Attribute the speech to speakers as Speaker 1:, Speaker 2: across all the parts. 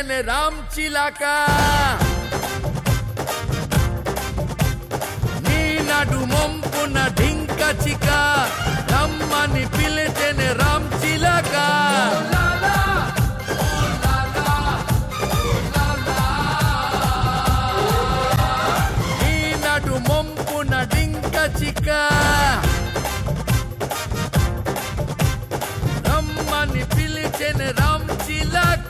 Speaker 1: పిలిచెనే రామ్ చిలక నీ నడు మొంపున ఢింక చిక రమ్మని పిలిచెనే రామ్ చిలక నీ నడు మొంపున ఢింక చిక రమ్మని పిలిచెనే రామ్ చిలక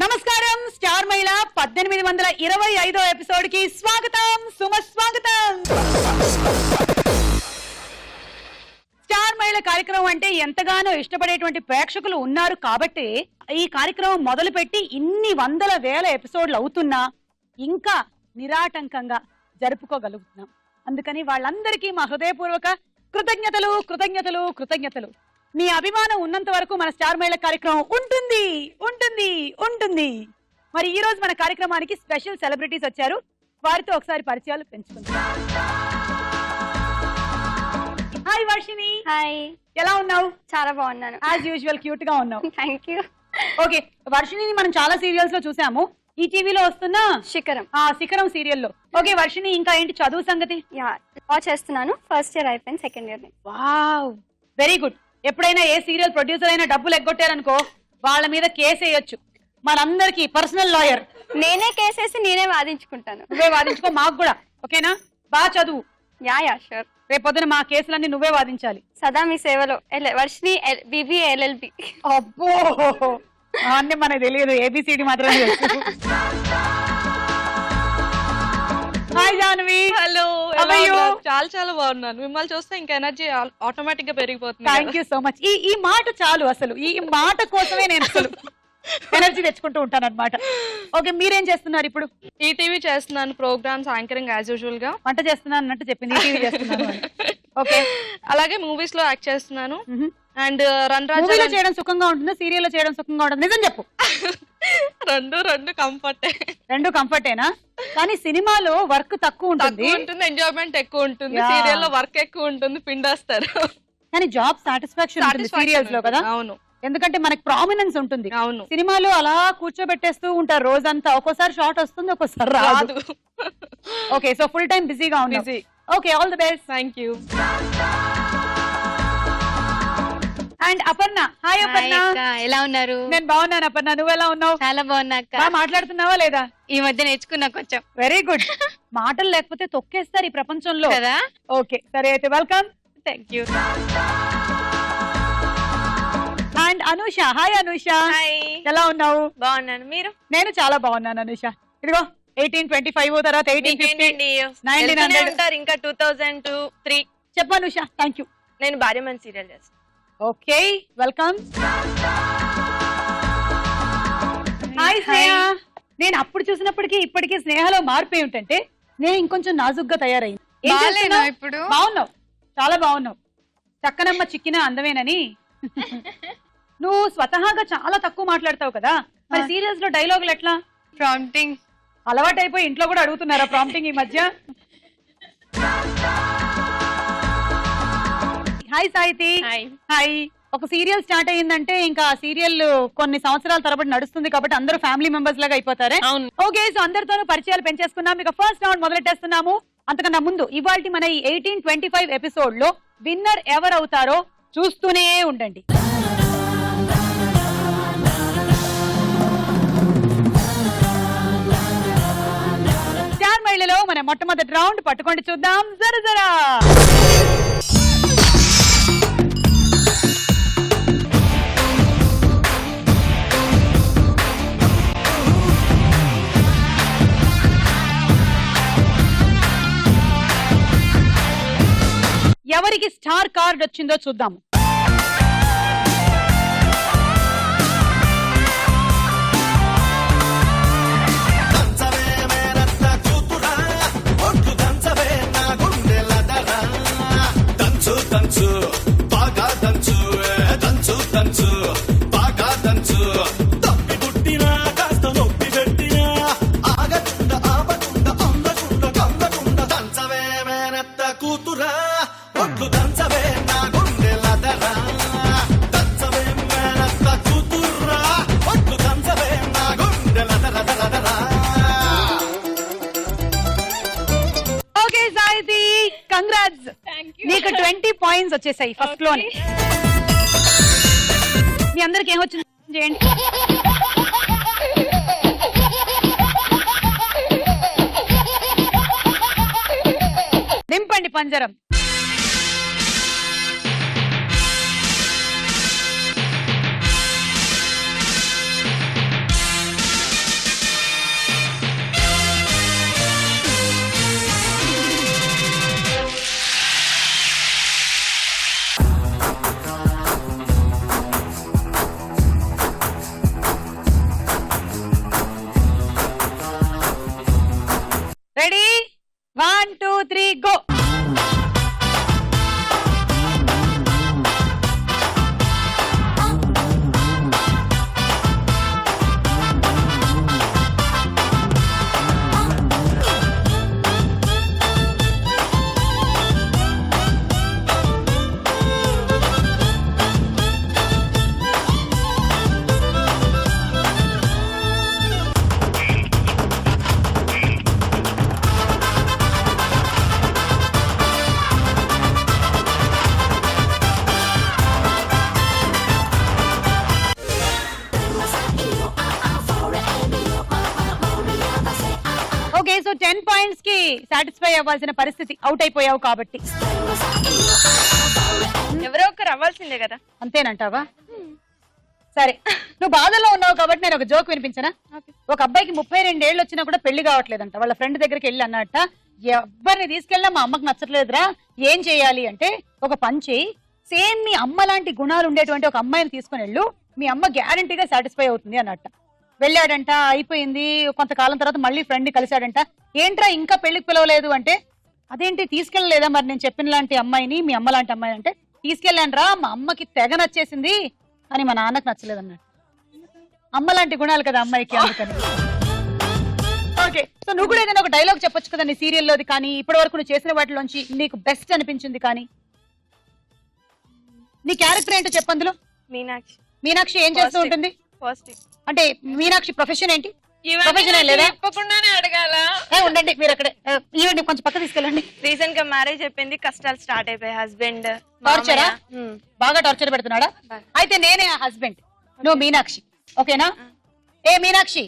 Speaker 2: నమస్కారం. స్టార్ మహిళ 1825వ ఎపిసోడ్ కి స్వాగతం, సుమస్వాగతం. స్టార్ మహిళ కార్యక్రమం అంటే ఎంతగానో ఇష్టపడేటువంటి ప్రేక్షకులు ఉన్నారు కాబట్టి ఈ కార్యక్రమం మొదలుపెట్టి ఇన్ని వందల వేల ఎపిసోడ్లు అవుతున్నా ఇంకా నిరాటంకంగా జరుపుకోగలుగుతున్నాం. అందుకని వాళ్ళందరికీ మా హృదయపూర్వక కృతజ్ఞతలు కృతజ్ఞతలు కృతజ్ఞతలు. మీ అభిమానం ఉన్నంత వరకు మన స్టార్ మహిళ కార్యక్రమం ఉంటుంది ఉంటుంది ఉంటుంది. మరి ఈ రోజు మన కార్యక్రమానికి స్పెషల్ సెలబ్రిటీస్ వచ్చారు. వారితో ఒకసారి పరిచయాలు పెంచుకుందాం. హాయ్ వర్షిని.
Speaker 3: హాయ్,
Speaker 2: ఎలా ఉన్నావు?
Speaker 3: చాలా బాగున్నాను.
Speaker 2: యాజ్ యూజువల్ క్యూట్ గా ఉన్నావు.
Speaker 3: Thank you.
Speaker 2: ఓకే, వర్షిని మనం చాలా సీరియల్స్ లో చూసాము. ఈ టీవీలో వస్తున్న
Speaker 3: శిఖరం
Speaker 2: శిఖరం సీరియల్లో. ఓకే వర్షిని, ఇంకా ఏంటి చదువు సంగతి?
Speaker 3: లా చేస్తున్నాను. ఫస్ట్ ఇయర్ అయిపోయింది, second year.
Speaker 2: Wow, very good. ఎప్పుడైనా ఏ సీరియల్ ప్రొడ్యూసర్ అయినా డబ్బులు ఎగ్గొట్టారనుకో వాళ్ళ మీద కేసు వేయొచ్చు. మనందరికి పర్సనల్ లాయర్.
Speaker 3: నేనే కేసేసి నేనే వాదించుకుంటాను.
Speaker 2: నువ్వే వాదించుకో, మాకు కూడా. ఓకేనా? బాగా చదువు.
Speaker 3: Yeah sure.
Speaker 2: రేపొద్దున మా కేసులన్నీ నువ్వే వాదించాలి.
Speaker 3: సదా మీ సేవలో. Varshini BBA LLB.
Speaker 2: అబ్బో, అన్నీ మనకు తెలియదు, ABCD మాత్రమే తెలుసు. హాయ్ జాన్వి.
Speaker 4: హలో, చాలా చాలా బాగున్నాను. మిమ్మల్ని చూస్తే ఇంకా ఎనర్జీ ఆటోమేటిక్ గా పెరిగిపోతుంది.
Speaker 2: Thank you so much. ఈ మాట చాలు, అసలు ఈ మాట కోసమే నేను అసలు ఎనర్జీ తెచ్చుకుంటూ ఉంటాను అనమాట. ఓకే, మీరేం చేస్తున్నారు ఇప్పుడు?
Speaker 4: ఈటీవీ చేస్తున్నాను, ప్రోగ్రామ్స్ యాంకరింగ్ యాజ్ యూజువల్ గా.
Speaker 2: వంట చేస్తున్నాను అన్నట్టు చెప్పింది, ఈటీవీ చేస్తున్నాను. ఓకే,
Speaker 4: అలాగే మూవీస్ లో యాక్ట్ చేస్తున్నాను. అండ్
Speaker 2: మూవీలో చేయడం సుఖంగా ఉంటుందా, సీరియల్లో చేయడం సుఖంగా ఉంటుంది? నిజం చెప్పు.
Speaker 4: రెండు కంఫర్టే.
Speaker 2: రెండు కంఫర్టేనా? కానీ సినిమాలో వర్క్ తక్కువ ఉంటుంది,
Speaker 4: ఎంజాయ్మెంట్ ఎక్కువ ఉంటుంది. సీరియల్ లో వర్క్ ఎక్కువ ఉంటుంది, పిండేస్తారు.
Speaker 2: కానీ జాబ్ సాటిస్ఫాక్షన్ సీరియల్స్ లో కదా.
Speaker 4: అవును,
Speaker 2: ఎందుకంటే మనకి ప్రామినెన్స్ ఉంటుంది.
Speaker 4: అవును,
Speaker 2: సినిమాలో అలా కూర్చోబెట్టేస్తూ ఉంటారు రోజంతా. ఒక్కోసారి షార్ట్ వస్తుంది, ఒక్కోసారి రాదు. ఓకే, సో ఫుల్ టైం బిజీగా ఉంది. Okay, all the best.
Speaker 4: Thank you.
Speaker 2: And Aparna. Hi Aparna.
Speaker 3: ఎలా ఉన్నారు?
Speaker 2: నేను బాగున్నాను అపర్ణ, నువ్వు ఎలా ఉన్నావు?
Speaker 3: చాలా బాగున్నాక.
Speaker 2: మాట్లాడుతున్నావా లేదా?
Speaker 3: ఈ మధ్య నేర్చుకున్నా కొంచెం.
Speaker 2: Very good. మాటలు లేకపోతే తొక్కేస్తారు ఈ ప్రపంచంలో
Speaker 3: కదా.
Speaker 2: ఓకే, సరే అయితే welcome.
Speaker 3: Thank you.
Speaker 2: And Anusha. Hi Anusha.
Speaker 3: Hi,
Speaker 2: ఎలా ఉన్నావు?
Speaker 3: బాగున్నాను. మీరు?
Speaker 2: నేను చాలా బాగున్నాను అనూష. ఇదిగో 1825 తర్వాత 1850 1900
Speaker 3: ఇంకా 2002-3.
Speaker 2: చెప్పు అనూష. Thank you.
Speaker 3: నేను భార్యమన్ సీరియల్ చేస్తాను.
Speaker 2: Okay, welcome. హాయ్ స్నేహ. నేను అప్పుడు చూసినప్పటికీ ఇప్పటికీ స్నేహలో మార్పు ఏమిటంటే నేను ఇంకొంచెం నాజుగ్గా తయారైంది.
Speaker 3: ఇప్పుడు
Speaker 2: బాగున్నావు, చాలా బాగున్నావు. చక్కనమ్మ చిక్కిన అందమేనని. నువ్వు స్వతహాగా చాలా తక్కువ మాట్లాడతావు కదా, మరి సీరియల్స్ లో డైలాగులు ఎట్లా?
Speaker 3: ప్రాంప్టింగ్
Speaker 2: అలవాటు అయిపోయి ఇంట్లో కూడా అడుగుతున్నారా ప్రాంప్టింగ్ ఈ మధ్య? హాయ్ సాయితి. హాయ్. ఒక సీరియల్ స్టార్ట్ అయ్యిందంటే ఇంకా సీరియల్ కొన్ని సంవత్సరాల తరబడి నడుస్తుంది కాబట్టి అందరూ ఫ్యామిలీ మెంబర్స్ లాగా అయిపోతారే. ఓకే, సో అందరితోనూ పరిచయాలు పెంచేసుకున్నాం. ఇక ఫస్ట్ రౌండ్ మొదలెట్టేస్తున్నాము. అంతకన్నా ముందు ఇవాల్టి మన ఈ 1825 ఎపిసోడ్ లో విన్నర్ ఎవరు అవుతారో చూస్తూనే ఉండండి. స్టార్ మహిళలో మన మొట్టమొదటి రౌండ్ పట్టుకోండి చూద్దాం. జరా ఎవరికి స్టార్ కార్డ్ వచ్చిందో చూద్దాం. కంగ్రాట్స్. నీకు 20 పాయింట్స్ వచ్చేసాయి ఫస్ట్ లోనే. మీ అందరికి ఏమొచ్చింది చేయండి. నింపండి పంజరం. Ready 1 2 3 go. Okay, so 10 points కి సాటిస్ఫై అవ్వాల్సిన పరిస్థితి, అవుట్ అయిపోయావు కాబట్టి.
Speaker 3: ఎవరో ఒకరు అవ్వాల్సిందే కదా.
Speaker 2: అంతేనంటావా? సరే, నువ్వు బాధలో ఉన్నావు కాబట్టి నేను ఒక జోక్ వినిపించనా? ఒక అబ్బాయికి 32 ఏళ్ళు వచ్చినా కూడా పెళ్లి కావట్లేదంట. వాళ్ళ ఫ్రెండ్ దగ్గరికి వెళ్ళి అన్నట్ట, ఎవరిని తీసుకెళ్ళినా మా అమ్మకి నచ్చట్లేదురా, ఏం చేయాలి అంటే, ఒక పని చేయి, సేమ్ మీ అమ్మ లాంటి గుణాలు ఉండేటువంటి ఒక అమ్మాయిని తీసుకుని వెళ్ళు, మీ అమ్మ గ్యారంటీగా సాటిస్ఫై అవుతుంది అన్నట్ట. వెళ్ళాడంట, అయిపోయింది. కొంతకాలం తర్వాత మళ్ళీ ఫ్రెండ్ కలిశాడంట. ఏంట్రా ఇంకా పెళ్లికి పిలవలేదు అంటే, అదేంటి తీసుకెళ్ళలేదా మరి నేను చెప్పిన లాంటి అమ్మాయిని, మీ అమ్మ లాంటి అమ్మాయిని అంటే, తీసుకెళ్ళాను రా, మా అమ్మకి తెగ నచ్చేసింది అని మా నాన్నకు నచ్చలేదు అన్నట్టు. అమ్మ లాంటి గుణాలు కదా అమ్మాయికి, అందుకని. ఓకే, సో నువ్వు కూడా ఏదైనా ఒక డైలాగ్ చెప్పొచ్చు కదా నీ సీరియల్లోది కానీ, ఇప్పటి వరకు నువ్వు చేసిన వాటిలోంచి నీకు బెస్ట్ అనిపించింది కానీ. నీ క్యారెక్టర్ ఏంటో చెప్పందులో.
Speaker 3: మీనాక్షి.
Speaker 2: మీనాక్షి ఏం చేస్తూ ఉంటుంది అంటే, మీనాక్షి ప్రొఫెషన్ ఏంటి? ప్రొఫెషన్ లేదా?
Speaker 3: తప్పకుండానే అడగాల.
Speaker 2: ఉండండి మీరు అక్కడే, ఈవెంట్ కొంచెం పక్క తీసుకెళ్ళండి.
Speaker 3: రీసెంట్ గా మ్యారేజ్ అయిపోయింది, కష్టాలు స్టార్ట్ అయిపోయి. హస్బెండ్
Speaker 2: టార్చరా? బాగా టార్చర్ పెడుతున్నాడా? అయితే నేనే ఆ హస్బెండ్, నువ్వు మీనాక్షి. ఓకేనా? ఏ మీనాక్షి,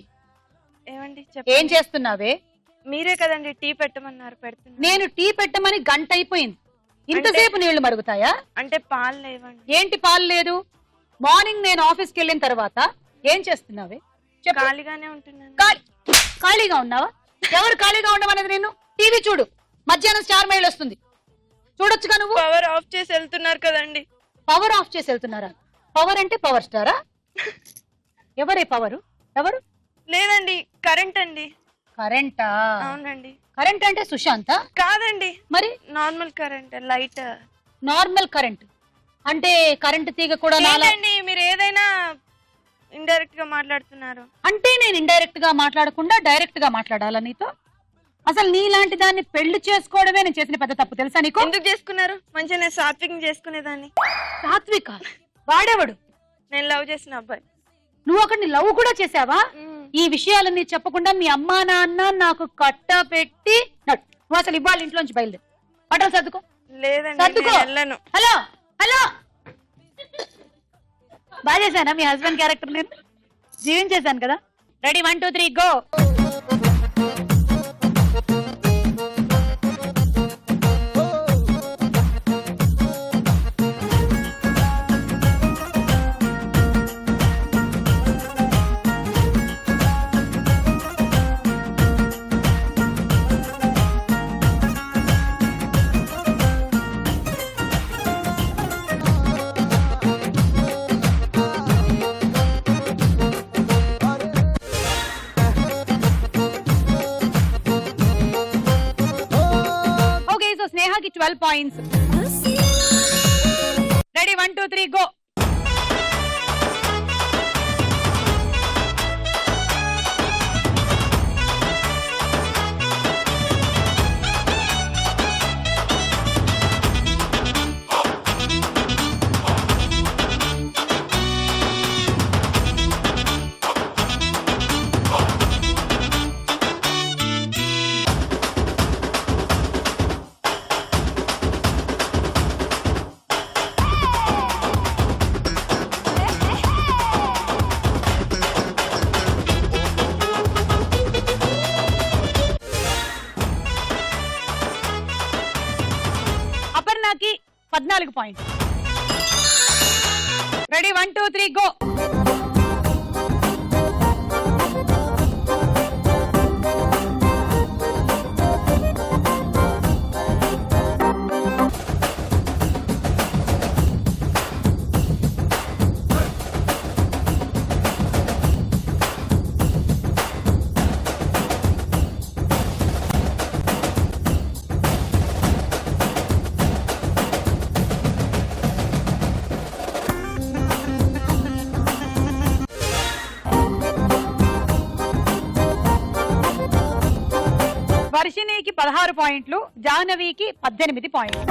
Speaker 3: ఏమండి
Speaker 2: ఏం చేస్తున్నావే?
Speaker 3: మీరే కదండి టీ పెట్టమన్నారు, పెడుతున్నా.
Speaker 2: నేను టీ పెట్టమని గంట అయిపోయింది, ఇంతసేపు నీళ్లు మరుగుతాయా?
Speaker 3: అంటే పాలు లేవండి.
Speaker 2: ఏంటి పాలు లేదు? మార్నింగ్ నేను ఆఫీస్కి వెళ్ళిన తర్వాత ఏం చేస్తున్నావే?
Speaker 3: ఖాళీగానే ఉంటున్నాను.
Speaker 2: ఖాళీగా ఉన్నావా? ఎవరు ఖాళీగా ఉండమన్నది? నేను టీవీ చూడు, మధ్యాహ్నం స్టార్ మైల్ వస్తుంది, చూడొచ్చుగా నువ్వు.
Speaker 3: పవర్ ఆఫ్ చేసి వెళ్తున్నారు కదండి.
Speaker 2: పవర్ ఆఫ్ చేసి వెళ్తున్నారా? పవర్ అంటే పవర్ స్టారా? ఎవరే పవరు? ఎవరు?
Speaker 3: లేదండి, కరెంట్ అండి.
Speaker 2: కరెంటా?
Speaker 3: అవునండి.
Speaker 2: కరెంట్ అంటే సుశాంత?
Speaker 3: కాదండి,
Speaker 2: మరి
Speaker 3: normal current, light.
Speaker 2: Normal current అంటే కరెంట్ తీగ కూడా
Speaker 3: లేదండి. మీరు ఏదైనా ఇండైరెక్ట్ గా మాట్లాడుతున్నారు.
Speaker 2: అంటే నేను ఇండైరెక్ట్ గా మాట్లాడకుండా డైరెక్ట్ గా మాట్లాడాలా నీతో? అసలు నీలాంటి దాన్ని పెళ్లి చేసుకోవడమే నేను చేసిన పెద్ద తప్పు, తెలుసా నీకు?
Speaker 3: ఎందుకు చేసుకున్నారు? మంచిగా నేను సాత్విక్ చేసుకునేదాన్ని.
Speaker 2: సాత్విక వాడేవాడు?
Speaker 3: నేను లవ్ చేసిన అబ్బాయి.
Speaker 2: నువ్వు ఒకరిని లవ్ కూడా చేసావా? ఈ విషయాలన్నీ చెప్పకుండా మీ అమ్మా నాన్న నాకు కట్ట పెట్టి నువ్వు అసలు ఇవాళ ఇంట్లోంచి బయలుదేరు. బట్టలు సర్దుకో.
Speaker 3: లేదండి,
Speaker 2: సర్దుకో.
Speaker 3: వెళ్ళను.
Speaker 2: హలో హలో, బాగా చేశానా మీ హస్బెండ్ క్యారెక్టర్? నేను జీవించేశాను కదా. Ready 1 2 3 go. స్నేహకి 12 points. Ready 1 2 3 go. 14 point. Ready 1 2 3 go. వర్షిణికి 16 పాయింట్లు, జాహ్నవికి 18 పాయింట్లు.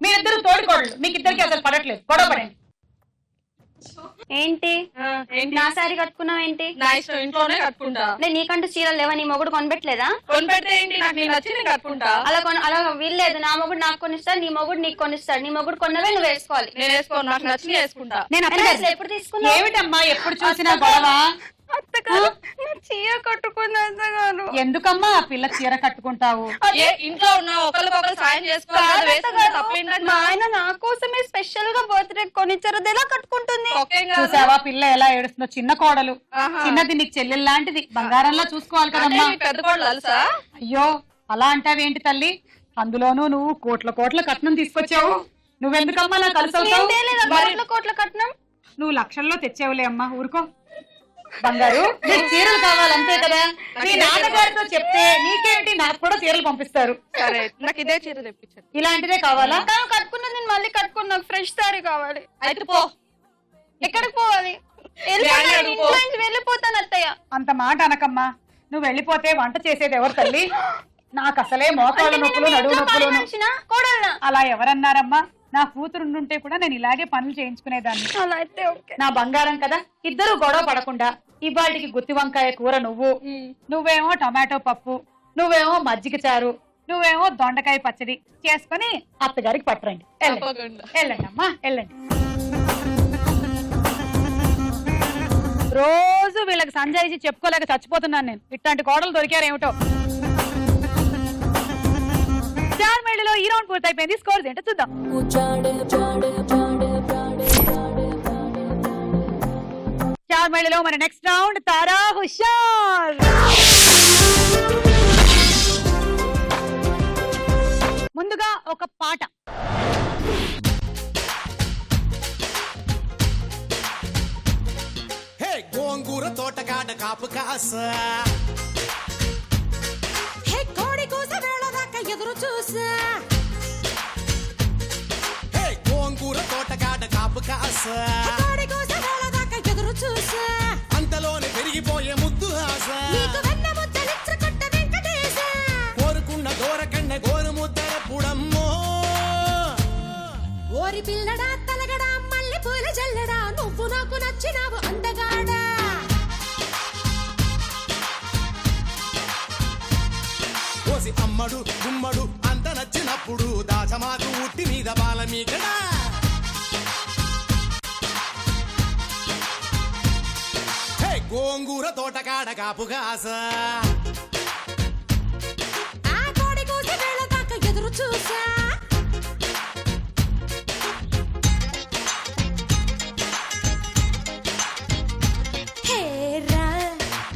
Speaker 2: మీరిద్దరు తోడుకోళ్ళు, మీకు ఇద్దరికి అసలు పడట్లేదు, గొడవ పడండి.
Speaker 5: ఏంటి నా సారీ కట్టుకున్నావు ఏంటి?
Speaker 4: నా ఇష్టం, ఇంట్లోనే కట్టుకుంటా.
Speaker 5: అంటే నీకంటూ చీరలు లేవా? నీ మొగుడు కొనిపెట్టలేదా?
Speaker 4: కొనిపెడితే ఏంటి, నాకు నేను నచ్చింది కట్టుకుంటా.
Speaker 5: అలా వీల్లేదు. నా మొగుడు నాకు కొనిస్తాడు, నీ మొగుడు నీకు కొనిస్తాడు. నీ మొగుడు కొన్నవే నువ్వు వేసుకోవాలి.
Speaker 4: నేను వేసుకోను, నాకు నచ్చింది వేసుకుంటా.
Speaker 2: నేను
Speaker 5: అసలు ఎప్పుడు తీసుకున్నావు?
Speaker 2: ఏమిటమ్మా ఎప్పుడు చూసినా గొడవ?
Speaker 3: అత్తగారు చీర కట్టుకుంది అత్తగారు.
Speaker 2: ఎందుకమ్మా ఆ పిల్ల చీర కట్టుకుంటావు?
Speaker 4: ఇంట్లో ఉన్న ఒకరికొకరు సాయం చేసుకోవాలి.
Speaker 5: మా ఆయన నా కోసమే స్పెషల్ గా బర్త్డే కొనిచ్చారు, అది ఎలా కట్టుకుంటుంది?
Speaker 2: చూసావా పిల్ల ఎలా ఏడుస్తుందో? చిన్న కోడలు, చిన్నది నీకు చెల్లెలు లాంటిది, బంగారంలా చూసుకోవాలి కదమ్మా.
Speaker 4: పెద్ద కోడలు తెలుసా?
Speaker 2: అయ్యో అలా అంటావేంటి తల్లి? అందులోనూ నువ్వు కోట్ల కట్నం తీసుకొచ్చావు. నువ్వెందుకమ్మా అలా కలిసి
Speaker 5: కోట్ల కట్నం
Speaker 2: నువ్వు లక్షల్లో తెచ్చావులే అమ్మా, ఊరుకో. బంగారు నీకు చీరలు కావాలంతే కదా, నీ నాన్నగారితో చెప్తే నీకేంటి, నాకు కూడా చీరలు పంపిస్తారు.
Speaker 4: సరే నాకు ఇదే చీర తెప్పించండి.
Speaker 2: ఇలాంటిదే కావాలా?
Speaker 5: కట్టుకున్నా నేను మళ్ళీ కట్టుకున్నా, నాకు ఫ్రెష్ సారీ కావాలి.
Speaker 4: అయితే పో.
Speaker 5: ఎక్కడికి పోవాలి? వెళ్ళిపోతాను అత్తయ్య.
Speaker 2: అంత మాట అనకమ్మా. నువ్వు వెళ్ళిపోతే వంట చేసేది ఎవరు తల్లి? నాకు అసలే మోకాళ్ళ నొప్పులు, నడువు నొప్పులు. అలా ఎవరన్నారమ్మా? నా కూతురుండుంటే కూడా నేను ఇలాగే పనులు చేయించుకునేదాన్ని. నా బంగారం కదా. ఇద్దరు గొడవ పడకుండా ఇవాళకి గుత్తి వంకాయ కూర నువ్వేమో టమాటో పప్పు, నువ్వేమో మజ్జిగ చారు, నువ్వేమో దొండకాయ పచ్చడి చేసుకుని అత్తగారికి పట్టరండి. వెళ్ళండి అమ్మా, వెళ్ళండి. రోజు వీళ్ళకి సంజాయిషి చెప్పుకోలేక చచ్చిపోతున్నాను నేను. ఇట్లాంటి కోడలు దొరికారేమిటో. స్టార్ మేళలో ఈ రౌండ్ పూర్తయిపోయింది. స్కోర్స్ ఏంటో చూద్దాం. స్టార్ మేళలో మన నెక్స్ట్ రౌండ్ తారా హుషార్. ముందుగా ఒక పాట.
Speaker 6: గోంగూర తోటకాడ కాపు కాస, కోడి కూస వేళదాకా ఎదురు చూసా. గోంగూర తోటకాడ కాపు కాస, కోడి కూస వేళదాకా ఎదురు చూసా. అంతలోనే పెరిగిపోయే ముద్దు ఆశ, కోరుకున్న దూరకన్న గోరు ముద్దర పుడమ్మో. ఓరి పిల్లడా తలగడా మల్లె పూల జల్లడా, నువ్వు నాకు నచ్చినావు అందగాడా. కోసి అమ్మడు గుమ్మడు అంత నచ్చినప్పుడు దాచమాకు ఉట్టి మీద బాల మీకడా. గోంగూర తోటకాడ కాపు కాస, ఎదురు చూసా.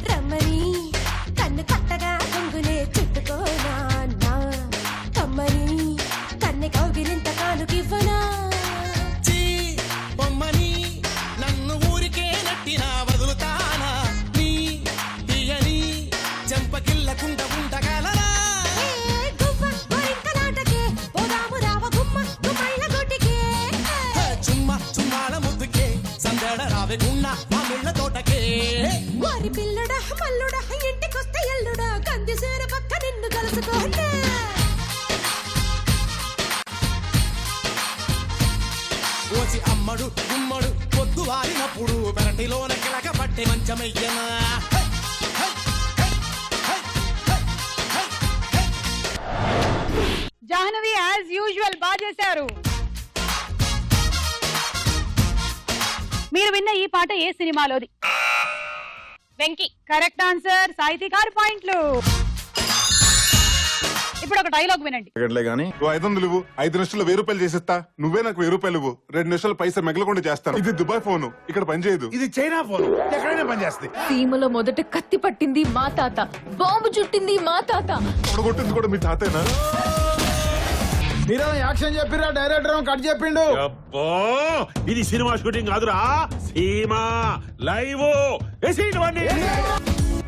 Speaker 6: రమ్మని కన్ను కొత్తగా కొంగులే చుట్టుకోనా, కమ్మని కన్నె కౌగిలింత కానుకివ్వనా. బొమ్మని నన్ను ఊరికే నట్టినా వదులుతానా, నీ తీయని చెంపకిల్లకుండా ఉండగలరా. చుమ్మాల ముద్దుకే సందడ రావే గున్న మా మిళ్ళ తోటకే. వారి పిల్లడా మల్లుడా ఇంటికొస్తే ఎల్లుడా, కంది సేర పక్క నిన్ను కలుసుకోండి. ఓసి అమ్మడు గుమ్మడు పొద్దు వారినప్పుడు పెరటిలోన కిలక పట్టే మంచమయ్యనా.
Speaker 2: జాహ్నవి యాజ్ యూజువల్ బాగా చేశారు. మీరు విన్న ఈ పాట ఏ సినిమాలోది? వెంకీ. Correct answer. సాహితీ గారు పాయింట్లు. ఇప్పుడు ఒక డైలాగ్ వినండి.
Speaker 7: గానీ 500 ఇవ్వు, 5 నిమిషాలు 1000 రూపాయలు చేసిస్తా. నువ్వే నాకు 1000 రూపాయలు ఇవ్వు, 2 నిమిషాలు పైసా మిగలకుండా చేస్తాను. ఇది దుబాయ్ ఫోను, ఇక్కడ పని చేయదు.
Speaker 8: ఇది చైనా ఫోన్, ఎక్కడైనా పనిచేస్తుంది.
Speaker 9: సీమలో మొదట కత్తి పట్టింది మా తాత, బాంబు చుట్టింది మా తాత.
Speaker 7: కొడుగొట్టింది కూడా మీ తాతేనా?
Speaker 8: మీరు యాక్షన్ చెప్పిరా, డైరెక్టర్ కట్ చెప్పిండు.
Speaker 10: అబ్బో ఇది సినిమా షూటింగ్ కాదురా, సీమా లైవ్.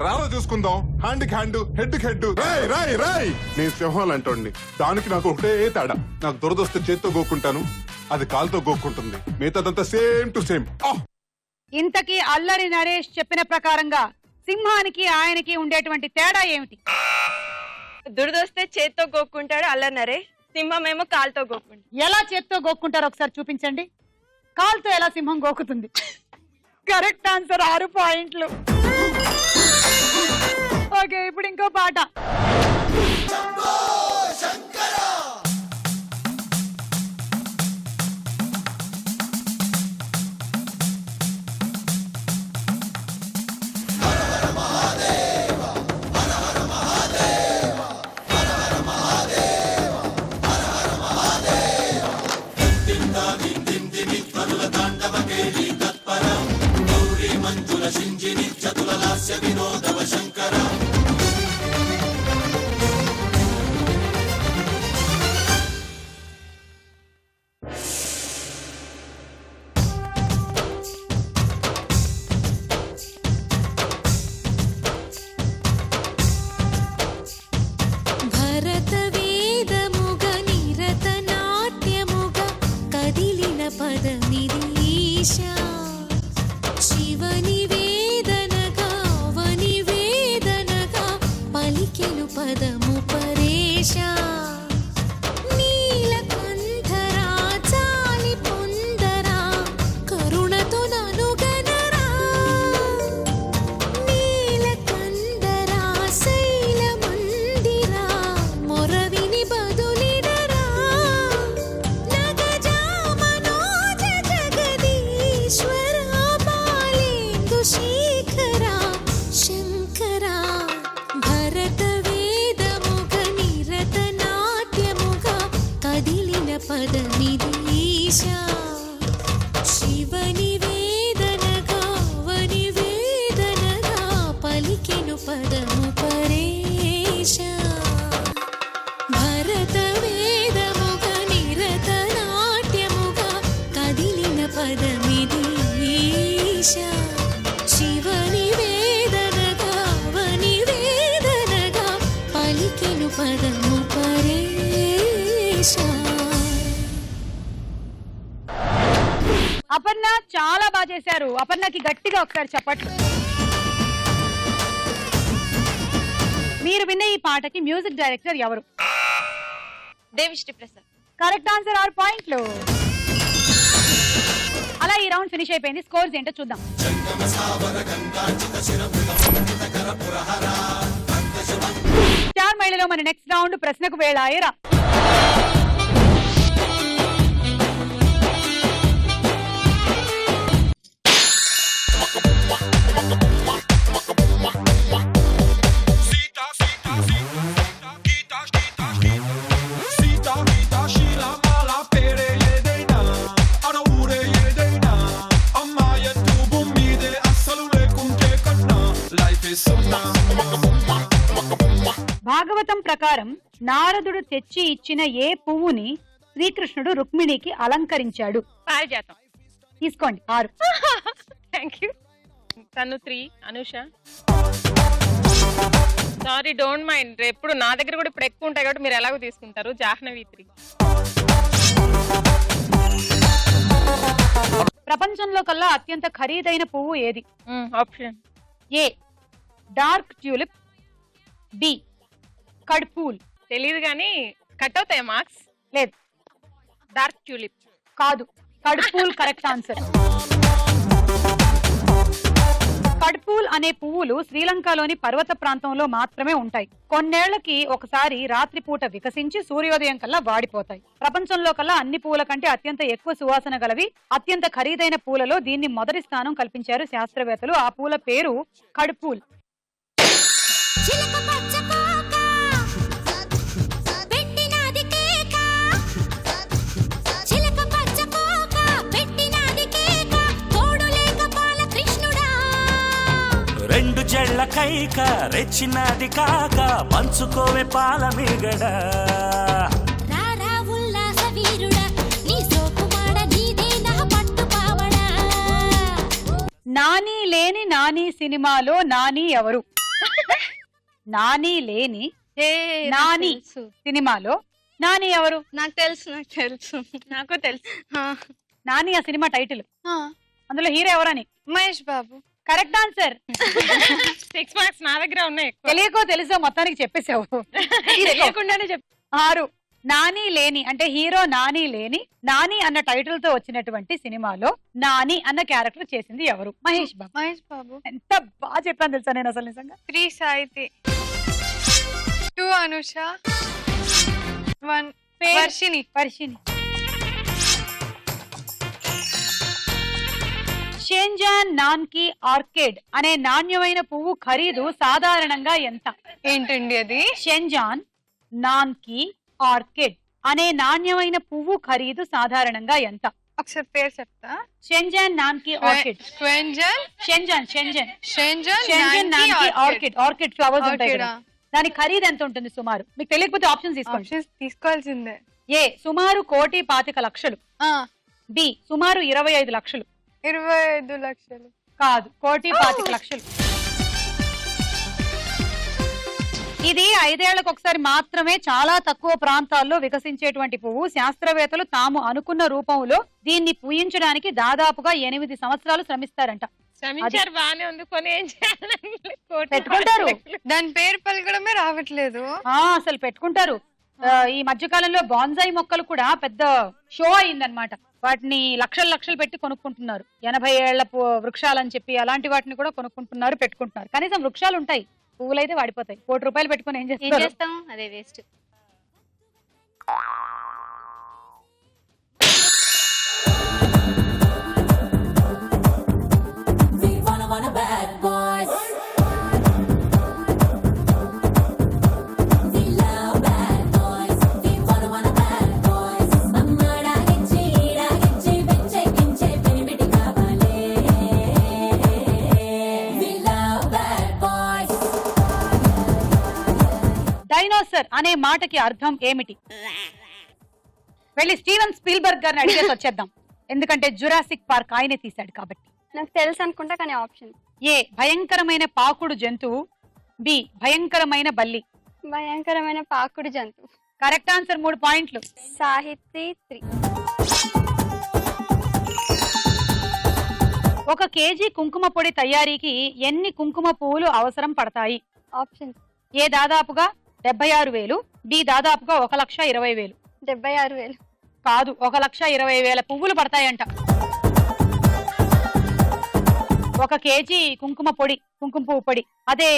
Speaker 7: రాలో చూసుకుందాం. హ్యాండ్ కి హ్యాండ్, హెడ్ కి హెడ్. రాయ్ రాయ్ రాయ్. నేను సింహాలు అంటోండి, దానికి నాకు ఒకటే తేడా. నాకు దురదొస్తే చేత్తో గోక్కుంటాను, అది కాలుతో గోక్కుంటుంది. మిగతాదంతా సేమ్ టు సేమ్.
Speaker 2: ఇంతకీ అల్లరి నరేష్ చెప్పిన ప్రకారంగా సింహానికి ఆయనకి ఉండేటువంటి తేడా ఏమిటి?
Speaker 3: దురదొస్తే చేత్తో గోక్కుంటాడు అల్లరి నరేష్, సింహం ఏమో కాలుతో గోక్కుంటాడు.
Speaker 2: ఎలా చేత్తో గోక్కుంటారో ఒకసారి చూపించండి. కాలుతో ఎలా సింహం గోకుతుంది? కరెక్ట్ ఆన్సర్, 6 పాయింట్లు. ఓకే, ఇప్పుడు ఇంకో పాట.
Speaker 6: భరత వేదముగ నిరత నాట్యముగ కదిలిన పదమిది ఈశా. శివని వేదనగా అవని వేదనగా పలికెను పదము పరేశా. నీలకంఠరా చాలి పొందరా కరుణతో ననుగనరా. నీలకంఠరా శైల మందిరా మొరవిని బదులినరా. నగజా మనోజ జగదీశ్వరా బాలేందు శేఖరా శంకరా. భరత వేదముగ నిరత నాట్యముగ కదిలిన పదమిది ఈశా. శివని వేదనగా అవని వేదనగా పలికెను పదము పరేశా. భరత వేదముగ నిరత నాట్యముగ కదిలిన పదమిది ఈశా. శివని వేదనగా అవని వేదనగా పలికెను పదము పరేశా.
Speaker 2: అపర్ణ చాలా బాగా చేశారు. అపర్ణకి గట్టిగా ఒకసారి చెప్పట్లు. మీరు విన్న ఈ పాటకి మ్యూజిక్ డైరెక్టర్ ఎవరు?
Speaker 3: దేవిశ్రీ ప్రసాద్.
Speaker 2: కరెక్ట్ ఆన్సర్, 6 పాయింట్లు. అలా ఈ రౌండ్ ఫినిష్ అయిపోయింది. స్కోర్స్ ఏంటో చూద్దాం. స్టార్ మహిళలో మన నెక్స్ట్ రౌండ్ ప్రశ్నకు వేళాయరా. భాగవతం ప్రకారం నారదుడు తెచ్చి ఇచ్చిన ఏ పువ్వుని శ్రీకృష్ణుడు రుక్మిణికి అలంకరించాడు?
Speaker 3: పారిజాతం.
Speaker 2: తీసుకోండి 6.
Speaker 3: Thank you. తను 3, అనుష. Sorry, don't mind. ఎప్పుడు నా దగ్గర కూడా ఇప్పుడు ఎక్కువ ఉంటాయి కాబట్టి మీరు ఎలాగో తీసుకుంటారు. జాహ్నవి 3.
Speaker 2: ప్రపంచంలో కల్లా అత్యంత ఖరీదైన పువ్వు ఏది?
Speaker 3: Option
Speaker 2: A dark tulip, B Kadupul.
Speaker 3: తెలియదు కానీ కట్ అవుతాయి మార్క్స్.
Speaker 2: లేదు,
Speaker 3: డార్క్ ట్యూలిప్
Speaker 2: కాదు, కడ్పూల్ కరెక్ట్ ఆన్సర్. కడ్పూల్ అనే పువ్వులు శ్రీలంకలోని పర్వత ప్రాంతంలో మాత్రమే ఉంటాయి. కొన్నేళ్లకి ఒకసారి రాత్రిపూట వికసించి సూర్యోదయం కల్లా వాడిపోతాయి. ప్రపంచంలో కల్లా అన్ని పువ్వుల కంటే అత్యంత ఎక్కువ సువాసన గలవి, అత్యంత ఖరీదైన పూలలో దీన్ని మొదటి స్థానం కల్పించారు శాస్త్రవేత్తలు. ఆ పూల పేరు కడ్పూల్.
Speaker 11: రెజ్జెళ్ళ కైక రెచ్చినది కాక పంచుకోవే పాల మీగడ
Speaker 6: రారా ఉల్లాస వీరుడా నీ సోకుమాడ నీదే నా పట్టు పావడా.
Speaker 2: నాని లేని నాని సినిమాలో నాని ఎవరు? నాని లేని నాని సినిమాలో నాని ఎవరు?
Speaker 3: నాకు తెలుసు నాకు తెలుసు
Speaker 2: నాని ఆ సినిమా టైటిల్. అందులో హీరో ఎవరని?
Speaker 3: Mahesh Babu.
Speaker 2: Correct answer.
Speaker 4: 6 marks నా దగ్గర ఉన్నాయి.
Speaker 2: తెలియకో తెలుసో మొత్తానికి చెప్పేసావు.
Speaker 3: తెలియకుండానే
Speaker 2: 6. నాని లేని అంటే హీరో నాని లేని నాని అన్న టైటిల్ తో వచ్చినటువంటి సినిమాలో నాని అన్న క్యారెక్టర్ చేసింది ఎవరు? మహేష్ బాబు.
Speaker 3: మహేష్ బాబు.
Speaker 2: ఎంత బాగా చెప్పాను తెలుసా నేను అసలు నిజంగా.
Speaker 3: 3 సాహితి, 2 అనుష, 1 వర్షిని.
Speaker 2: షేంజాన్ నాన్ కి ఆర్కేడ్ అనే నాణ్యమైన పువ్వు ఖరీదు సాధారణంగా ఎంత?
Speaker 3: ఏంటండి అది?
Speaker 2: షేంజాన్ నాన్ కి ఆర్కేడ్ అనే నాణ్యమైన పువ్వు ఖరీదు సాధారణంగా ఎంత?
Speaker 3: ఒకసారి పేరు చెప్తా.
Speaker 2: షేంజాన్ నాన్ కి ఆర్కిడ్. షేంజాన్ నాన్ కి ఆర్కిడ్. ఆర్కిడ్ ఫ్లవర్స్ ఉంటాయి కదా, దాని ఖరీదు ఎంత ఉంటుంది సుమారు? మీకు తెలియకపోతే ఆప్షన్స్ తీసుకోండి.
Speaker 3: తీసుకోవాల్సిందే.
Speaker 2: ఏ సుమారు 1,25,00,000, బి సుమారు 25 లక్షలు.
Speaker 3: 25 లక్షలు
Speaker 2: కాదు, 1,25,00,000. ఇది 5 ఏళ్లకు ఒకసారి మాత్రమే చాలా తక్కువ ప్రాంతాల్లో వికసించేటువంటి పువ్వు. శాస్త్రవేత్తలు తాము అనుకున్న రూపంలో దీన్ని పూయించడానికి దాదాపుగా 8 సంవత్సరాలు శ్రమిస్తారంట.
Speaker 4: బానే ఉంది, కొని ఏం
Speaker 2: పెట్టుకుంటారు.
Speaker 3: దాని పేరు పలకడమే రావట్లేదు.
Speaker 2: అసలు పెట్టుకుంటారు. ఈ మధ్యకాలంలో బాన్సాయి మొక్కలు కూడా పెద్ద షో అయిందనమాట. వాటిని లక్షలు పెట్టి కొనుక్కుంటున్నారు. 80 ఏళ్ల వృక్షాలని చెప్పి అలాంటి వాటిని కూడా కొనుక్కుంటున్నారు, పెట్టుకుంటున్నారు. కనీసం వృక్షాలు ఉంటాయి, పువ్వులైతే వాడిపోతాయి. 1 కోటి రూపాయలు పెట్టుకుని ఏం చేస్తాం?
Speaker 5: అదే వేస్ట్.
Speaker 2: డైనోసర్ అనే మాటకి అర్థం ఏమిటి? వెళ్ళి స్టీవెన్ స్పీల్బర్గ్ గారిని అడిగేసి వచ్చేద్దాం, ఎందుకంటే జురాసిక్ పార్క్ ఆయనే తీశాడు కాబట్టి.
Speaker 5: నాకు తెలుసు అనుకుంటా కానీ ఆప్షన్.
Speaker 2: ఏ భయంకరమైన పాకుడు జంతువు, బి భయంకరమైన బల్లి.
Speaker 5: భయంకరమైన పాకుడు జంతువు.
Speaker 2: Correct answer. 3 పాయింట్లు.
Speaker 5: సాహిత్య 3.
Speaker 2: 1 కేజీ కుంకుమ పొడి తయారీకి ఎన్ని కుంకుమ పువ్వులు అవసరం పడతాయి?
Speaker 5: ఆప్షన్.
Speaker 2: ఏ దాదాపుగా 76,000, బి దాదాపుగా 1,20,000.
Speaker 5: 76,000.
Speaker 2: కాదు, 1,20,000 పువ్వులు పడతాయంట. 1 కేజీ కుంకుమ పువ్వు పొడి. అదే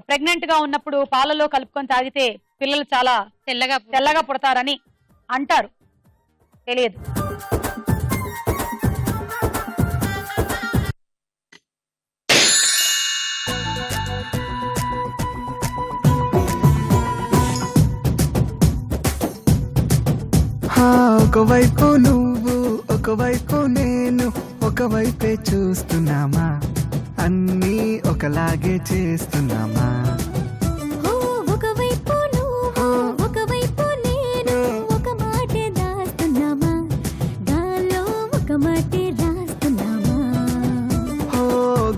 Speaker 2: ప్రెగ్నెంట్ గా ఉన్నప్పుడు పాలలో కలుపుకొని తాగితే పిల్లలు చాలా తెల్లగా పుడతారని అంటారు. తెలియదు.
Speaker 12: ఒకవైపు నువ్వు ఒకవైపు నేను ఒకవైపే చూస్తున్నామా, అన్నీ ఒకలాగే చేస్తున్నామా?
Speaker 6: ఒకవైపు నువ్వు ఒకవైపు నేను ఒక మాటే దాస్తున్నామా, గాల్లో ఒక మాటే రాస్తున్నామా?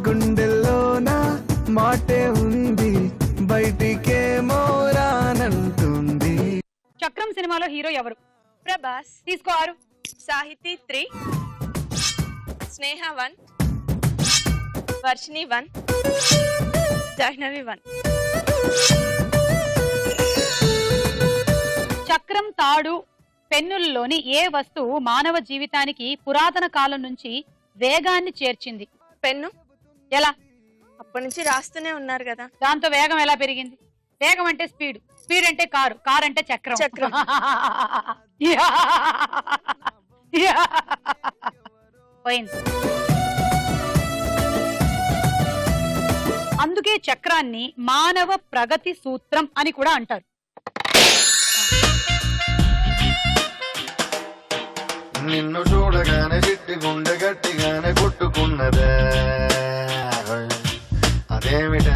Speaker 12: గుండెల్లోన మాటే ఉంది, బయటికేమో రానంటుంది.
Speaker 2: చక్రం సినిమాలో హీరో ఎవరు?
Speaker 3: ప్రభాస్.
Speaker 2: తీసుకో 6.
Speaker 3: సాహితి 3, స్నేహ 1, వర్షిని 1, జాహ్నవి 1.
Speaker 2: చక్రం, తాడు, పెన్నులలోని ఏ వస్తువు మానవ జీవితానికి పురాతన కాలం నుంచి వేగాన్ని చేర్చింది?
Speaker 3: పెన్ను.
Speaker 2: ఎలా?
Speaker 3: అప్పటి నుంచి రాస్తూనే ఉన్నారు కదా.
Speaker 2: దాంతో వేగం ఎలా పెరిగింది? వేగం అంటే స్పీడ్, స్పీడ్ అంటే కారు, కార్ అంటే చక్రం. పోయింది. అందుకే చక్రాన్ని మానవ ప్రగతి సూత్రం అని కూడా అంటారు.
Speaker 13: నిన్ను చూడగానే చిట్టి గుండె గట్టిగానే కొట్టుకున్నదే,
Speaker 12: అదేమిటే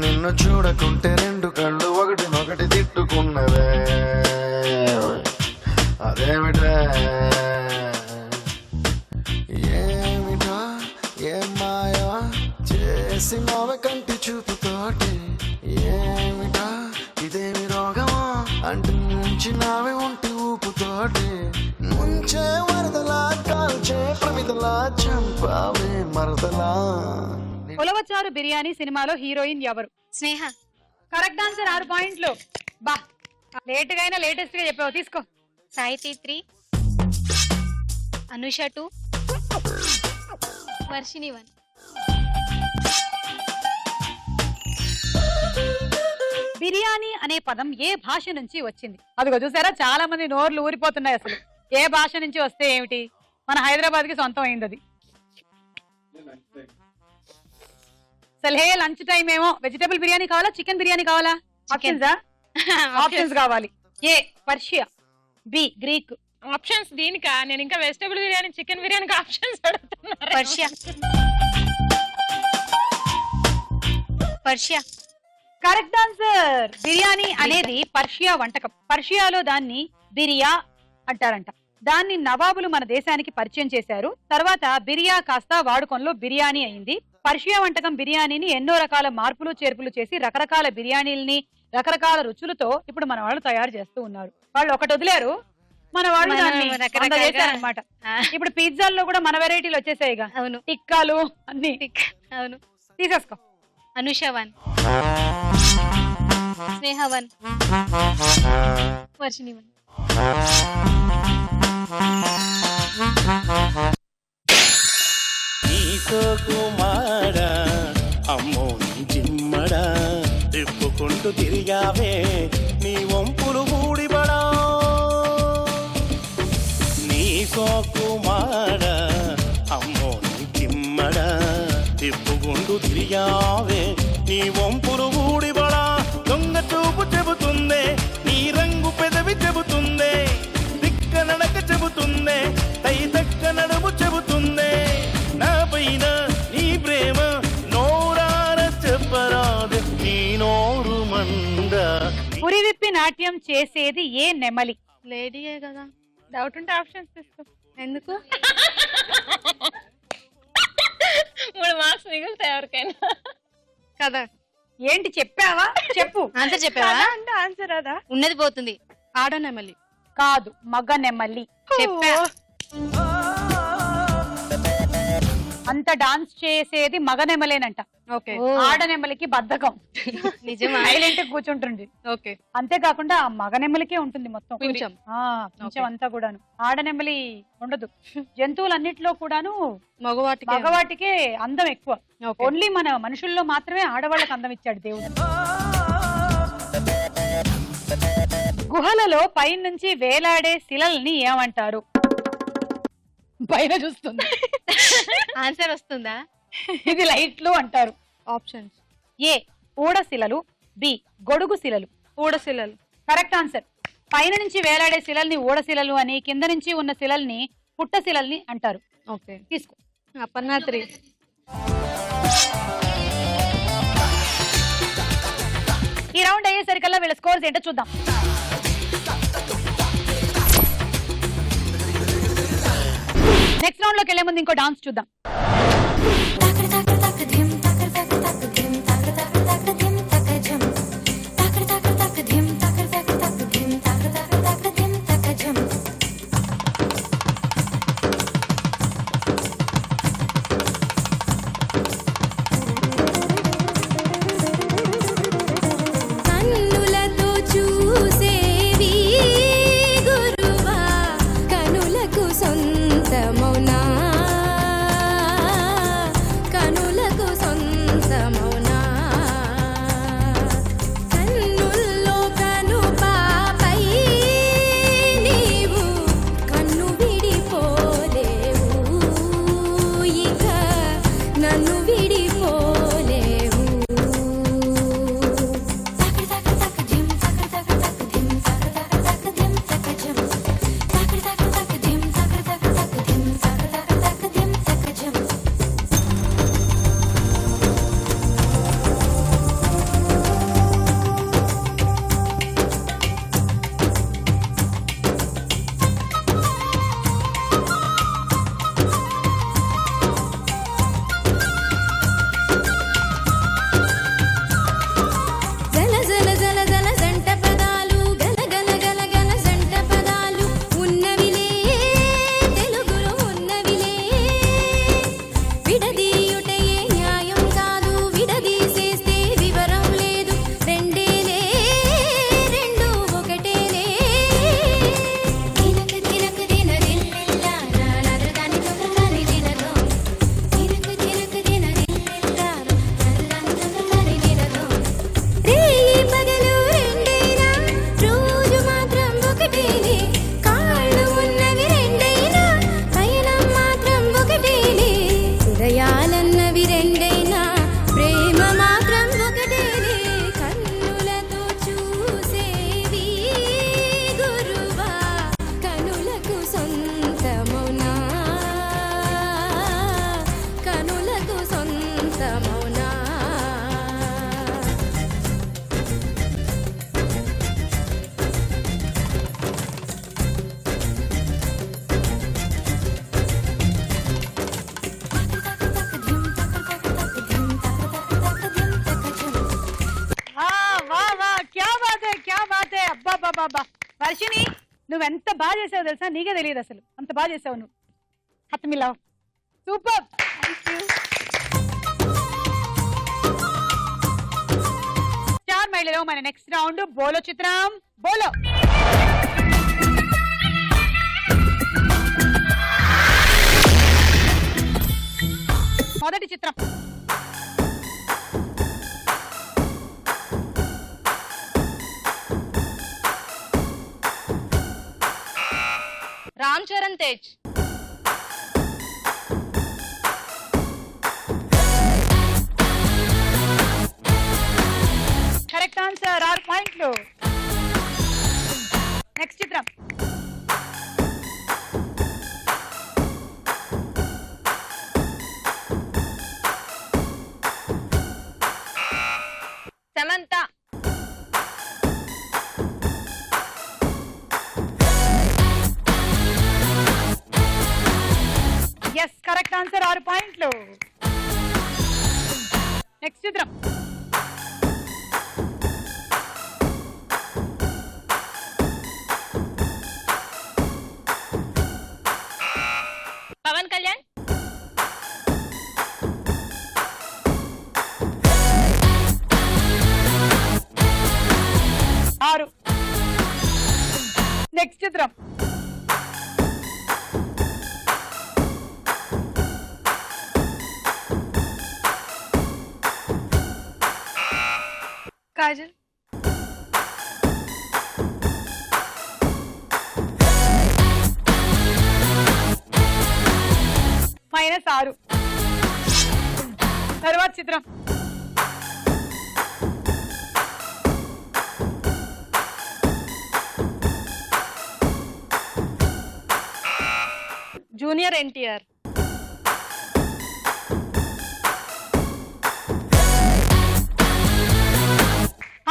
Speaker 12: నిన్ను చూడకుంటే రెండు కళ్ళు ఒకటి తిట్టుకున్నవే అదేమిటే ఏమిటా ఏం మాయా చేసినావే కంటి చూపుతోటి ఏమిటా ఇదేమి రోగమా అంటూ ముంచినావే ఒంటి ఊపుతోటి ముంచే వరదలా కాల్చే ప్రమిదలా చంపావే మరదలా.
Speaker 2: ఉలవచారు బిర్యానీ సినిమాలో హీరోయిన్ ఎవరు?
Speaker 5: స్నేహ.
Speaker 2: కరెక్ట్ ఆన్సర్, 6 పాయింట్లు. బా లేట్ గా అయినా లేటెస్ట్ గా చెప్పావు, తీసుకో.
Speaker 5: సాహితీ 3, అనుష 2, వర్షిని 1.
Speaker 2: బిర్యానీ అనే పదం ఏ భాష నుంచి వచ్చింది? అదిగో చూసారా, చాలా మంది నోర్లు ఊరిపోతున్నాయి. అసలు ఏ భాష నుంచి వస్తే ఏమిటి? మన హైదరాబాద్ కి సొంతం అయింది అది. అసలు హే లంచ్ టైం ఏమో వెజిటబుల్ బిర్యానీ కావాలా, చికెన్ బిర్యానీ కావాలా? ఆప్షన్స్ కావాలి. A Persia, B Greek.
Speaker 4: Options దీనికా? నేను ఇంకా vegetable biryani chicken biryani options అడుగుతున్నారు.
Speaker 5: పర్షియా.
Speaker 2: Correct answer. బిర్యానీ అనేది పర్షియా వంటకం. పర్షియాలో దాన్ని బిరియా అంటారంట. దాన్ని నవాబులు మన దేశానికి పరిచయం చేశారు. తర్వాత బిరియా కాస్త వాడుకంలో బిర్యానీ అయింది. పర్షియా వంటకం బిర్యానీని ఎన్నో రకాల మార్పులు చేర్పులు చేసి రకరకాల బిర్యానీల్ని రకరకాల రుచులతో ఇప్పుడు మన వాళ్ళు తయారు చేస్తూ ఉన్నారు. వాళ్ళు ఒకటి వదిలేరు, మన వాళ్ళు చేశారనమాట. ఇప్పుడు పిజ్జాల్లో కూడా మన వెరైటీలు వచ్చేసాయిగా.
Speaker 5: అవును,
Speaker 2: టిక్కాలు అన్ని.
Speaker 5: అవును,
Speaker 2: తీసేసుకో.
Speaker 5: అనుష 1, స్నేహ 1, వర్షిని 1.
Speaker 11: కుమారా అమ్మో జిమ్మడా తిప్పుకుంటూ తిరిగావే నీ వంపులు ఊడిబడా నీ కుమారా అమ్మో జిమ్మడా తిప్పుకుంటూ తిరిగావే నీ వంపులు ఊడిబడా దొంగ చూపు చెబుతుందే నీ రంగు పెదవి చెబుతుందే దిక్క నడక చెబుతుందే తై దక్క నడుము చెబుతుందే నా పైన నీ ప్రేమ నోరార చెప్పరాదు నీ నోరు మంద.
Speaker 2: పురి విప్పి నాట్యం చేసేది ఏ నెమలి?
Speaker 4: లేడీయే కదా. డౌట్ ఉంటే ఆప్షన్స్ తీసుకో.
Speaker 5: ఎందుకు?
Speaker 4: 3 మార్క్స్ మిగులుతాయి ఎవరికైనా
Speaker 5: కదా.
Speaker 2: ఏంటి చెప్పావా? చెప్పు.
Speaker 5: ఆన్సర్ చెప్పావా?
Speaker 3: అంటే ఆన్సర్ అదా?
Speaker 5: ఉన్నది పోతుంది.
Speaker 4: ఆడనెమలి
Speaker 2: కాదు, మగ నెమలి.
Speaker 5: చెప్పా.
Speaker 2: అంత డాన్స్ చేసేది మగ నెమలేనంట.
Speaker 4: ఓకే.
Speaker 2: ఆడనెమలికి బద్ధకం.
Speaker 5: నిజమా?
Speaker 2: సైలెంట్ కూర్చుంటుంది.
Speaker 4: ఓకే.
Speaker 2: అంతేకాకుండా ఆ మగ నెమలికే ఉంటుంది మొత్తం
Speaker 4: కొంచెం
Speaker 2: అంతా కూడాను. ఆడనెమలి ఉండదు. జంతువులన్నిట్లో కూడాను
Speaker 4: మగవాటికే
Speaker 2: అందం ఎక్కువ. ఓన్లీ మన మనుషుల్లో మాత్రమే ఆడవాళ్ళకి అందం ఇచ్చాడు దేవుడు. గుహలలో పైనుంచి వేలాడే శిలల్ని ఏమంటారు? పైన చూస్తుంది.
Speaker 5: ఆన్సర్ వస్తుందా?
Speaker 2: ఇది లైట్లు అంటారు.
Speaker 4: ఆప్షన్స్:
Speaker 2: ఏ ఊడశిలలు, బి గొడుగు శిలలు.
Speaker 4: ఊడశిలలు
Speaker 2: కరెక్ట్ ఆన్సర్. పైన నుంచి వేలాడే శిలల్ని ఊడశిలలు అని, కింద నుంచి ఉన్న శిలల్ని పుట్టశిలల్ని అంటారు.
Speaker 4: ఓకే,
Speaker 2: తీసుకో.
Speaker 4: అపర్ణాత్రి.
Speaker 2: ఈ రౌండ్ అయ్యేసరికల్లా వీళ్ళ స్కోర్స్ ఏంటో చూద్దాం. నెక్స్ట్ రౌండ్ లోకి వెళ్లే ముందు ఇంకో డాన్స్ చూద్దాం.
Speaker 6: కన్నులతో చూసేవి గురువా కనులకు సొంతమౌనా కనులకు సొంత
Speaker 2: అబ్బా వర్షిని నువ్వెంత బాగా చేసావు తెలుసా, నీకే తెలియదు అసలు అంత బాగా చేసావు నువ్వు. హత్మిలా సూపర్. స్టార్ మహిళలో మన నెక్స్ట్ రౌండ్ బోలో చిత్రం. బోలో మొదటి చిత్రం.
Speaker 4: రామ్ చరణ్ తేజ్.
Speaker 2: కరెక్ట్ ఆన్సర్, 6 పాయింట్లు. నెక్స్ట్ చిత్రం.
Speaker 3: సమంత.
Speaker 2: ఎస్ కరెక్ట్ ఆన్సర్, 6 పాయింట్లు. నెక్స్ట్ చిత్రం.
Speaker 3: పవన్ కళ్యాణ్.
Speaker 2: ఆరు. నెక్స్ట్ చిత్రం.
Speaker 4: కాజల్.
Speaker 2: -6. తర్వాత చిత్రం.
Speaker 4: జూనియర్ ఎన్టీఆర్.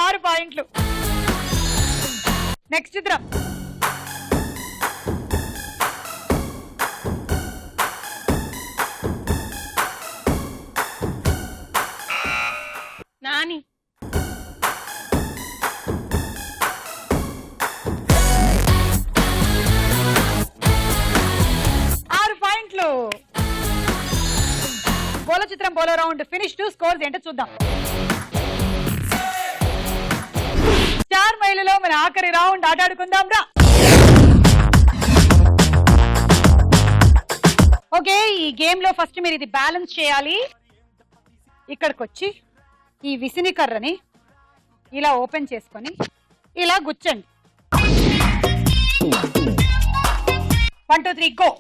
Speaker 2: ఆరు పాయింట్లు. నెక్స్ట్ చిత్రం.
Speaker 3: నాని.
Speaker 2: పాయింట్లు. బోలో చిత్రం బోలో రౌండ్ ఫినిష్. 2 స్కోర్స్ ఏంటో చూద్దాం. స్టార్ మహిళలో మన ఆఖరి రౌండ్ ఆటాడుకుందాం రా. ఓకే, ఈ గేమ్ లో ఫస్ట్ మీరు ఇది బ్యాలెన్స్ చేయాలి. ఇక్కడికి వచ్చి ఈ విసిని కర్రని ఇలా ఓపెన్ చేసుకొని ఇలా గుచ్చండి. 1 2 3 గో.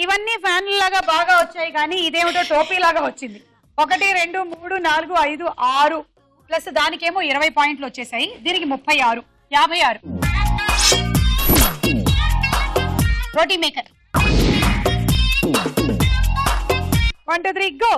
Speaker 2: ఇవన్నీ ఫ్యాన్ల లాగా బాగా వచ్చాయి కానీ ఇదేమిటో టోపీ లాగా వచ్చింది. 1 2 3 4 5 6 ప్లస్ దానికేమో 20 పాయింట్లు వచ్చేసాయి. దీనికి 36 56. రోటీ మేకర్. 1 2 3 గో.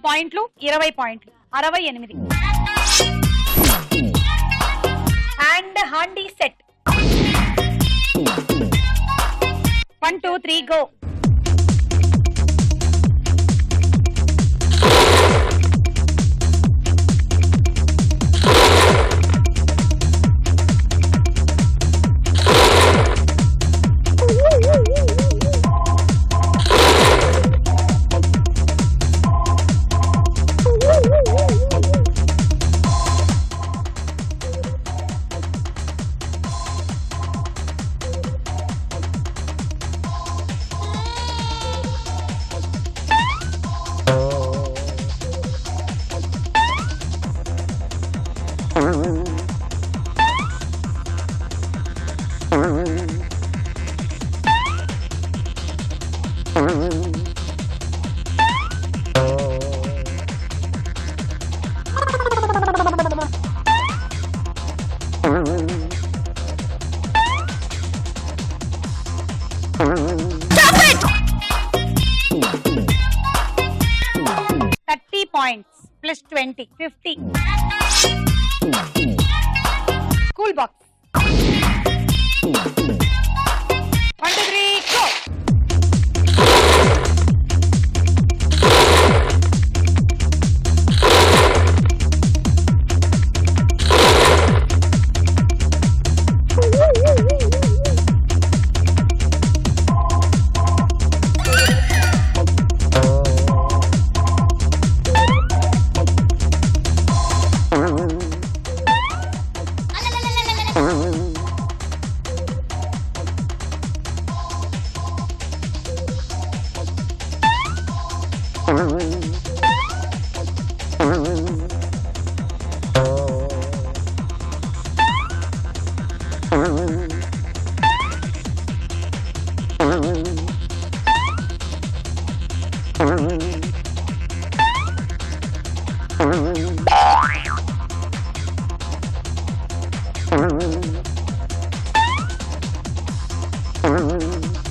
Speaker 2: పాయింట్లు 20 పాయింట్లు 68. And handi set 1 2 3 go. Points plus 20 50. Cool box 1 2 3 go.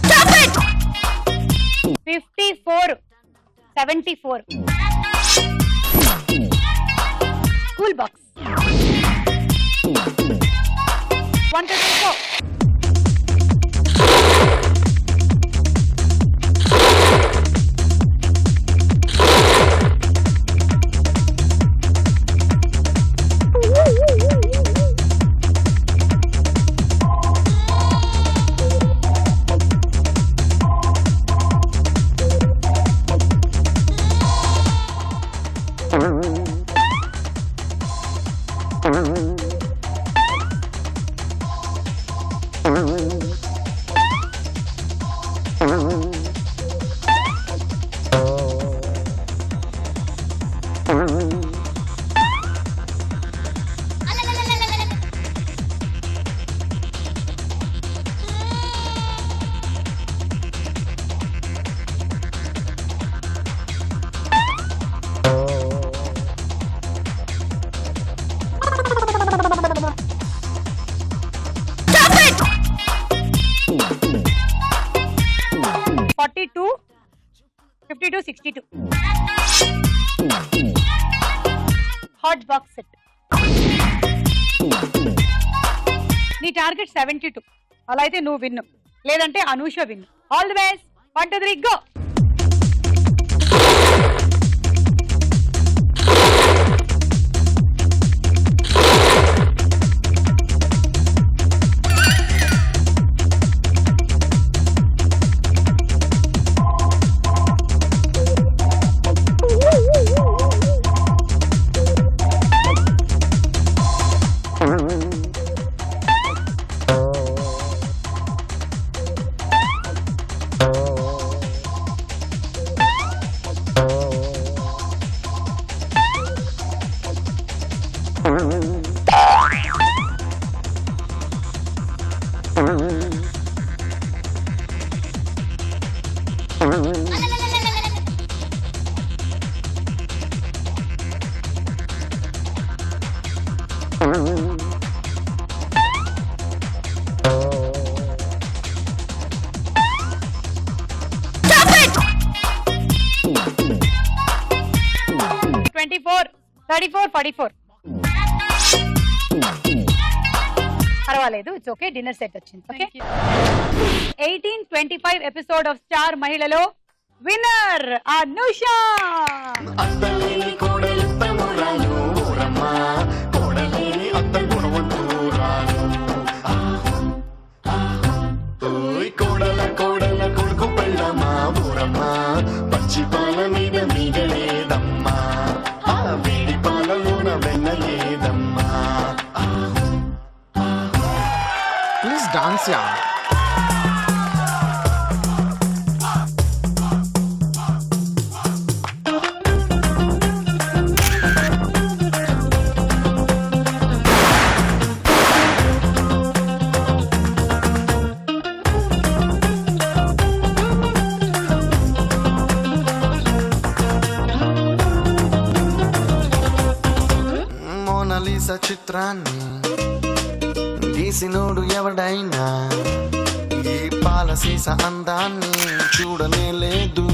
Speaker 2: Stop it! 54 74. Cool box 1 2 3 go. Stop it! 42 52 62. Hot box set. నీ టార్గెట్ 72. అలా అయితే నువ్వు విన్ను, లేదంటే Anusha win. All the best. 1 2 3 go. Stop it! 44 పర్వాలేదు, ఇట్స్ ఓకే. డిన్నర్ సెట్ వచ్చింది. Okay, 1825 episode of star మహిళలో winner Anusha.
Speaker 12: అత్తలేని కోడలుత్తమురాలు ఊరమ్మ, కోడలేని అత్త గుణవంతురాలు. ఓయ్ కోడల కోడల కొడుకు పెళ్ళమ్మా ఊరమ్మ, పచ్చి పాల మీద మీగలేదమ్మా, ఆ వేడి పాలలోన వెన్నలేదమ్మా. ప్లీజ్ డాన్స్ యా. మోనాలిసా చిత్రాన్ని గీసినోడు ఎవడైనా ఈ పాల సీస అందాన్ని చూడనే లేదు.